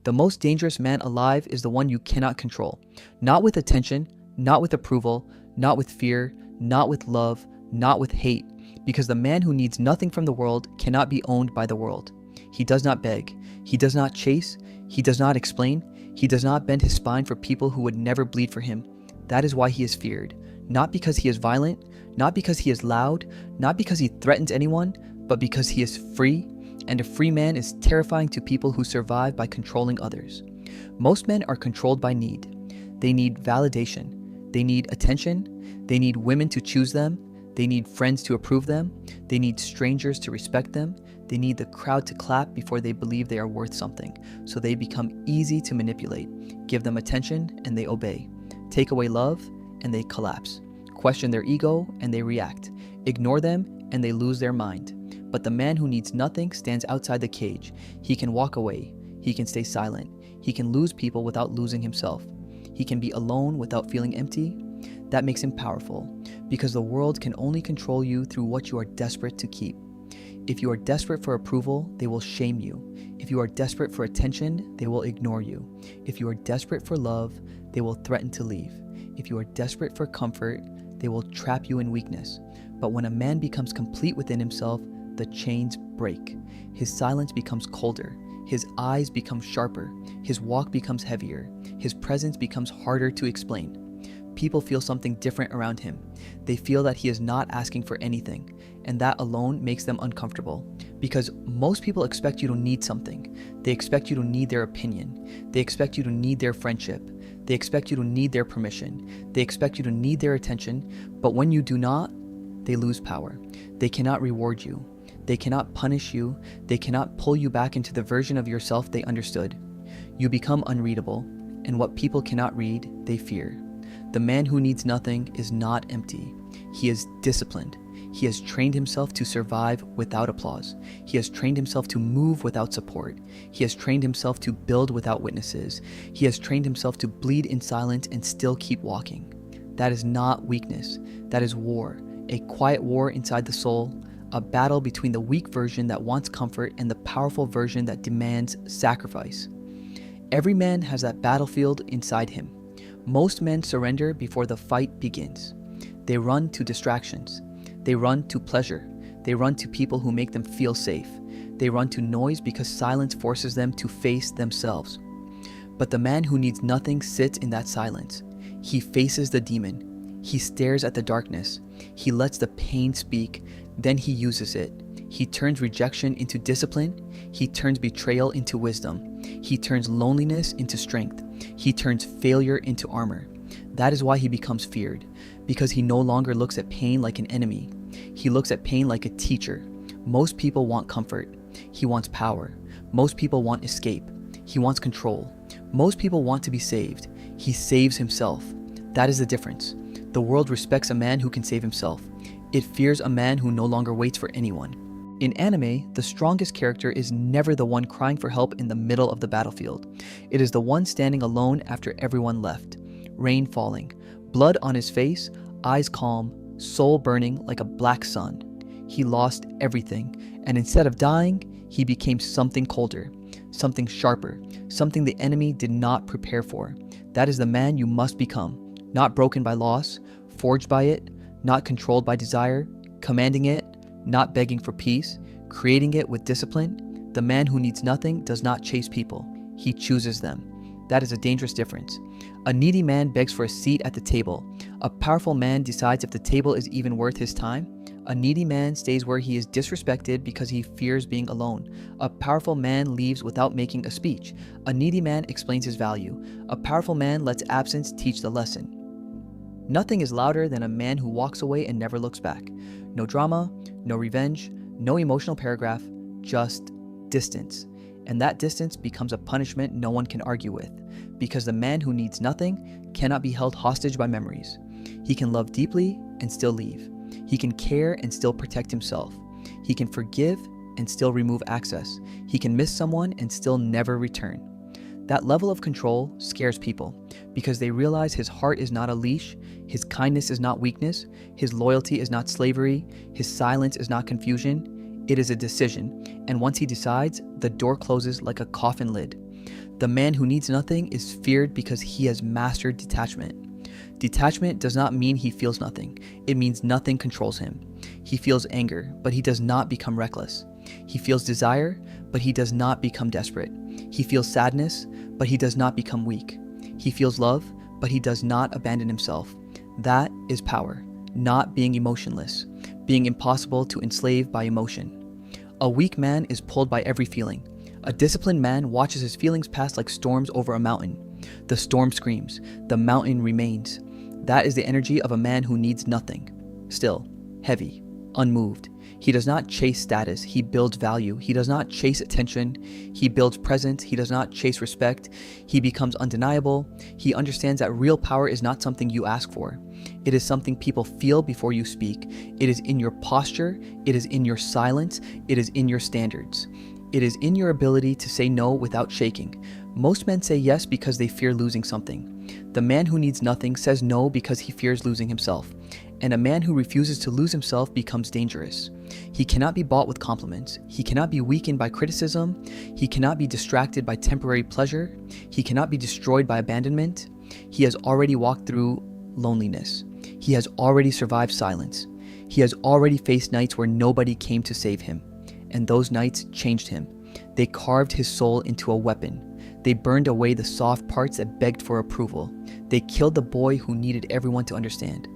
The most dangerous man alive is the one you cannot control. Not with attention, not with approval, not with fear, not with love, not with hate. Because the man who needs nothing from the world cannot be owned by the world. He does not beg. He does not chase. He does not explain. He does not bend his spine for people who would never bleed for him. That is why he is feared. Not because he is violent, not because he is loud, not because he threatens anyone, but because he is free, and a free man is terrifying to people who survive by controlling others. Most men are controlled by need. They need validation. They need attention. They need women to choose them. They need friends to approve them. They need strangers to respect them. They need the crowd to clap before they believe they are worth something, so they become easy to manipulate. Give them attention and they obey. Take away love and they collapse. Question their ego and they react. Ignore them and they lose their mind. But the man who needs nothing stands outside the cage. He can walk away. He can stay silent. He can lose people without losing himself. He can be alone without feeling empty. That makes him powerful, because the world can only control you through what you are desperate to keep. If you are desperate for approval, they will shame you. If you are desperate for attention, they will ignore you. If you are desperate for love, they will threaten to leave. If you are desperate for comfort, they will trap you in weakness. But when a man becomes complete within himself, the chains break. His silence becomes colder. His eyes become sharper. His walk becomes heavier. His presence becomes harder to explain. People feel something different around him. They feel that he is not asking for anything, and that alone makes them uncomfortable. Because most people expect you to need something. They expect you to need their opinion. They expect you to need their friendship. They expect you to need their permission. They expect you to need their attention. But when you do not, they lose power. They cannot reward you. They cannot punish you. They cannot pull you back into the version of yourself they understood. You become unreadable, and what people cannot read, they fear. The man who needs nothing is not empty. He is disciplined. He has trained himself to survive without applause. He has trained himself to move without support. He has trained himself to build without witnesses. He has trained himself to bleed in silence and still keep walking. That is not weakness. That is war. A quiet war inside the soul. A battle between the weak version that wants comfort and the powerful version that demands sacrifice. Every man has that battlefield inside him. Most men surrender before the fight begins. They run to distractions. They run to pleasure. They run to people who make them feel safe. They run to noise because silence forces them to face themselves. But the man who needs nothing sits in that silence. He faces the demon. He stares at the darkness. He lets the pain speak. Then he uses it. He turns rejection into discipline. He turns betrayal into wisdom. He turns loneliness into strength. He turns failure into armor. That is why he becomes feared, because he no longer looks at pain like an enemy. He looks at pain like a teacher. Most people want comfort. He wants power. Most people want escape. He wants control. Most people want to be saved. He saves himself. That is the difference. The world respects a man who can save himself. It fears a man who no longer waits for anyone. In anime, the strongest character is never the one crying for help in the middle of the battlefield. It is the one standing alone after everyone left. Rain falling, blood on his face, eyes calm, soul burning like a black sun. He lost everything, and instead of dying, he became something colder, something sharper, something the enemy did not prepare for. That is the man you must become, not broken by loss, forged by it, not controlled by desire, commanding it, not begging for peace, creating it with discipline. The man who needs nothing does not chase people. He chooses them. That is a dangerous difference. A needy man begs for a seat at the table. A powerful man decides if the table is even worth his time. A needy man stays where he is disrespected because he fears being alone. A powerful man leaves without making a speech. A needy man explains his value. A powerful man lets absence teach the lesson. Nothing is louder than a man who walks away and never looks back. No drama, no revenge, no emotional paragraph, just distance. And that distance becomes a punishment no one can argue with, because the man who needs nothing cannot be held hostage by memories. He can love deeply and still leave. He can care and still protect himself. He can forgive and still remove access. He can miss someone and still never return. That level of control scares people because they realize his heart is not a leash, his kindness is not weakness, his loyalty is not slavery, his silence is not confusion. It is a decision, and once he decides, the door closes like a coffin lid. The man who needs nothing is feared because he has mastered detachment. Detachment does not mean he feels nothing. It means nothing controls him. He feels anger, but he does not become reckless. He feels desire, but he does not become desperate. He feels sadness, but he does not become weak. He feels love, but he does not abandon himself. That is power, not being emotionless, being impossible to enslave by emotion. A weak man is pulled by every feeling. A disciplined man watches his feelings pass like storms over a mountain. The storm screams, the mountain remains. That is the energy of a man who needs nothing. Still, heavy, unmoved. He does not chase status, he builds value. He does not chase attention, he builds presence. He does not chase respect, he becomes undeniable. He understands that real power is not something you ask for. It is something people feel before you speak. It is in your posture, it is in your silence, it is in your standards. It is in your ability to say no without shaking. Most men say yes because they fear losing something. The man who needs nothing says no because he fears losing himself. And a man who refuses to lose himself becomes dangerous. He cannot be bought with compliments. He cannot be weakened by criticism. He cannot be distracted by temporary pleasure. He cannot be destroyed by abandonment. He has already walked through loneliness. He has already survived silence. He has already faced nights where nobody came to save him. And those nights changed him. They carved his soul into a weapon. They burned away the soft parts that begged for approval. They killed the boy who needed everyone to understand.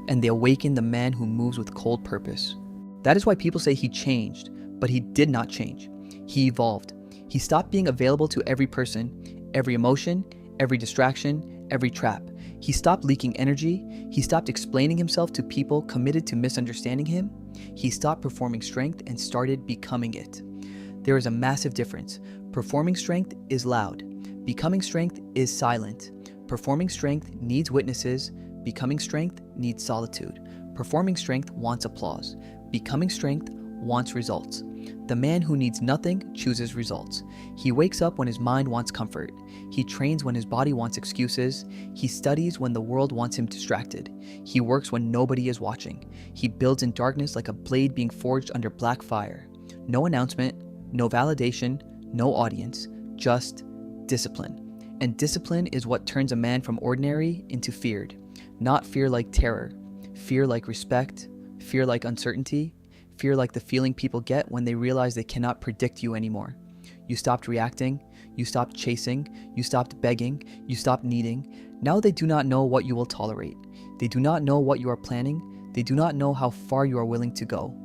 And they awakened the man who moves with cold purpose. That is why people say he changed, but he did not change. He evolved. He stopped being available to every person, every emotion, every distraction, every trap. He stopped leaking energy. He stopped explaining himself to people committed to misunderstanding him. He stopped performing strength and started becoming it. There is a massive difference. Performing strength is loud. Becoming strength is silent. Performing strength needs witnesses. Becoming strength needs solitude. Performing strength wants applause. Becoming strength wants results. The man who needs nothing chooses results. He wakes up when his mind wants comfort. He trains when his body wants excuses. He studies when the world wants him distracted. He works when nobody is watching. He builds in darkness like a blade being forged under black fire. No announcement, no validation, no audience, just discipline. And discipline is what turns a man from ordinary into feared. Not fear like terror, fear like respect, fear like uncertainty, fear like the feeling people get when they realize they cannot predict you anymore. You stopped reacting, you stopped chasing, you stopped begging, you stopped needing. Now they do not know what you will tolerate. They do not know what you are planning. They do not know how far you are willing to go.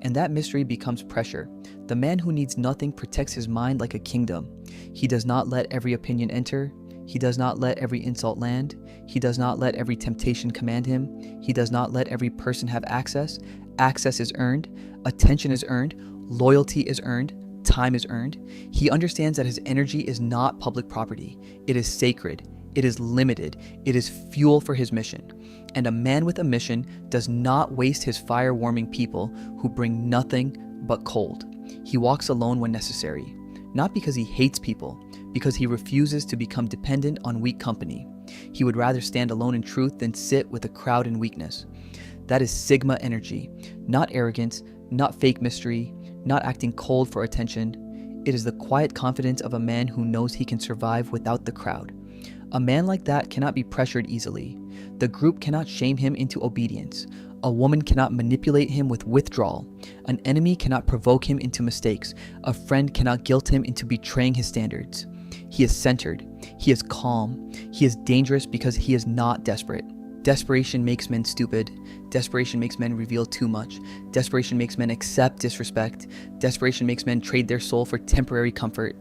And that mystery becomes pressure. The man who needs nothing protects his mind like a kingdom. He does not let every opinion enter. He does not let every insult land. He does not let every temptation command him. He does not let every person have access. Access is earned. Attention is earned. Loyalty is earned. Time is earned. He understands that his energy is not public property. It is sacred. It is limited. It is fuel for his mission. And a man with a mission does not waste his fire warming people who bring nothing but cold. He walks alone when necessary. Not because he hates people, because he refuses to become dependent on weak company. He would rather stand alone in truth than sit with a crowd in weakness. That is Sigma energy, not arrogance, not fake mystery, not acting cold for attention. It is the quiet confidence of a man who knows he can survive without the crowd. A man like that cannot be pressured easily. The group cannot shame him into obedience. A woman cannot manipulate him with withdrawal. An enemy cannot provoke him into mistakes. A friend cannot guilt him into betraying his standards. He is centered. He is calm. He is dangerous because he is not desperate. Desperation makes men stupid. Desperation makes men reveal too much. Desperation makes men accept disrespect. Desperation makes men trade their soul for temporary comfort.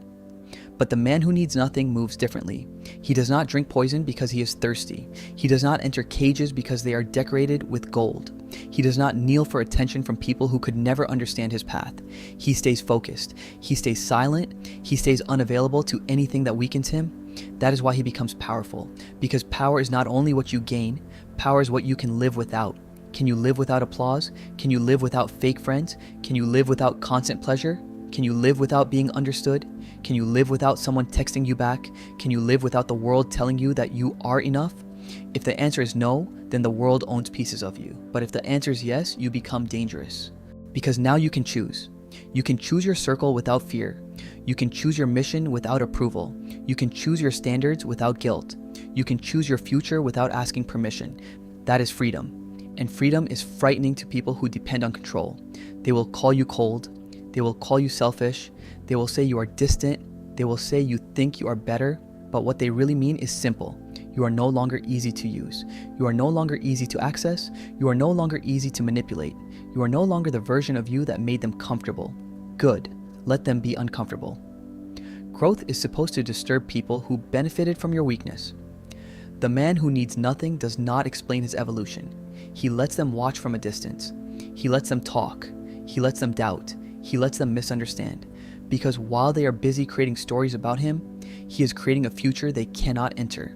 But the man who needs nothing moves differently. He does not drink poison because he is thirsty. He does not enter cages because they are decorated with gold. He does not kneel for attention from people who could never understand his path. He stays focused. He stays silent. He stays unavailable to anything that weakens him. That is why he becomes powerful. Because power is not only what you gain, power is what you can live without. Can you live without applause? Can you live without fake friends? Can you live without constant pleasure? Can you live without being understood? Can you live without someone texting you back? Can you live without the world telling you that you are enough? If the answer is no, then the world owns pieces of you. But if the answer is yes, you become dangerous. Because now you can choose. You can choose your circle without fear. You can choose your mission without approval. You can choose your standards without guilt. You can choose your future without asking permission. That is freedom. And freedom is frightening to people who depend on control. They will call you cold. They will call you selfish. They will say you are distant. They will say you think you are better. But what they really mean is simple. You are no longer easy to use. You are no longer easy to access. You are no longer easy to manipulate. You are no longer the version of you that made them comfortable. Good. Let them be uncomfortable. Growth is supposed to disturb people who benefited from your weakness. The man who needs nothing does not explain his evolution. He lets them watch from a distance. He lets them talk. He lets them doubt. He lets them misunderstand. Because while they are busy creating stories about him, he is creating a future they cannot enter.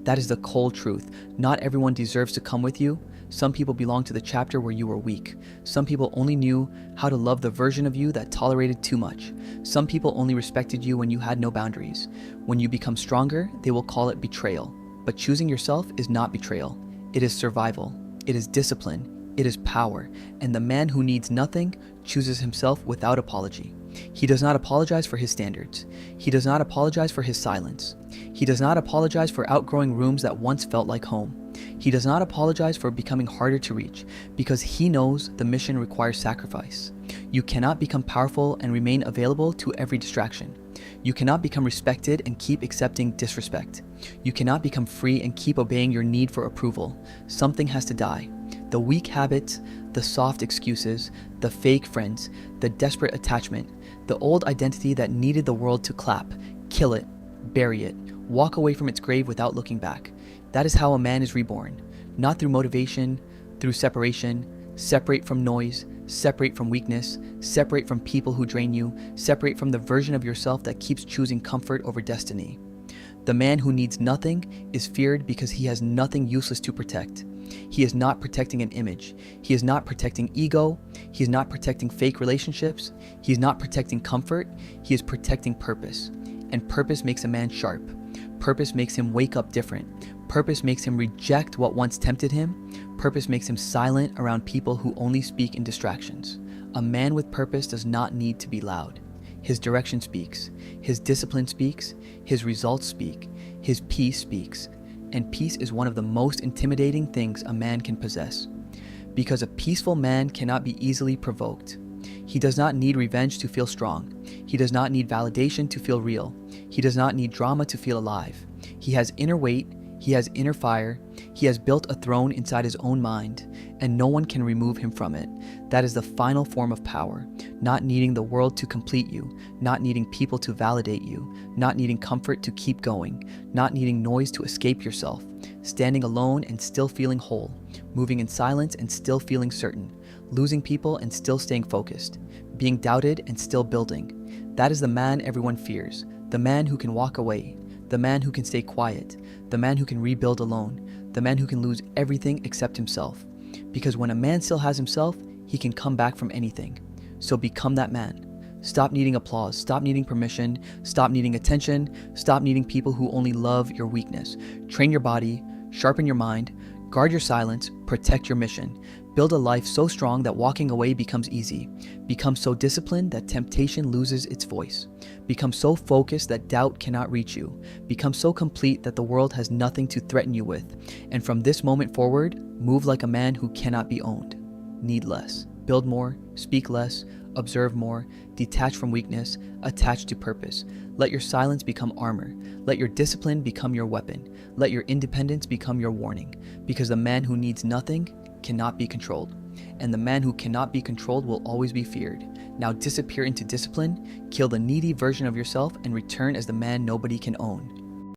That is the cold truth. Not everyone deserves to come with you. Some people belong to the chapter where you were weak. Some people only knew how to love the version of you that tolerated too much. Some people only respected you when you had no boundaries. When you become stronger, they will call it betrayal. But choosing yourself is not betrayal. It is survival. It is discipline. It is power. And the man who needs nothing chooses himself without apology. He does not apologize for his standards. He does not apologize for his silence. He does not apologize for outgrowing rooms that once felt like home. He does not apologize for becoming harder to reach, because he knows the mission requires sacrifice. You cannot become powerful and remain available to every distraction. You cannot become respected and keep accepting disrespect. You cannot become free and keep obeying your need for approval. Something has to die. The weak habits, the soft excuses, the fake friends, the desperate attachment, the old identity that needed the world to clap. Kill it, bury it, walk away from its grave without looking back. That is how a man is reborn. Not through motivation, through separation. Separate from noise, separate from weakness, separate from people who drain you, separate from the version of yourself that keeps choosing comfort over destiny. The man who needs nothing is feared because he has nothing useless to protect. He is not protecting an image. He is not protecting ego. He is not protecting fake relationships. He is not protecting comfort. He is protecting purpose. And purpose makes a man sharp. Purpose makes him wake up different. Purpose makes him reject what once tempted him. Purpose makes him silent around people who only speak in distractions. A man with purpose does not need to be loud. His direction speaks. His discipline speaks. His results speak. His peace speaks. And peace is one of the most intimidating things a man can possess. Because a peaceful man cannot be easily provoked. He does not need revenge to feel strong. He does not need validation to feel real. He does not need drama to feel alive. He has inner weight. He has inner fire. He has built a throne inside his own mind, and no one can remove him from it. That is the final form of power. Not needing the world to complete you, not needing people to validate you, not needing comfort to keep going, not needing noise to escape yourself, standing alone and still feeling whole, moving in silence and still feeling certain, losing people and still staying focused, being doubted and still building. That is the man everyone fears, the man who can walk away, the man who can stay quiet, the man who can rebuild alone, the man who can lose everything except himself. Because when a man still has himself, he can come back from anything. So become that man. Stop needing applause, stop needing permission, stop needing attention, stop needing people who only love your weakness. Train your body, sharpen your mind, guard your silence, protect your mission. Build a life so strong that walking away becomes easy. Become so disciplined that temptation loses its voice. Become so focused that doubt cannot reach you. Become so complete that the world has nothing to threaten you with. And from this moment forward, move like a man who cannot be owned. Need less. Build more. Speak less. Observe more. Detach from weakness. Attach to purpose. Let your silence become armor. Let your discipline become your weapon. Let your independence become your warning. Because the man who needs nothing cannot be controlled, and the man who cannot be controlled will always be feared. Now disappear into discipline, kill the needy version of yourself, and return as the man nobody can own.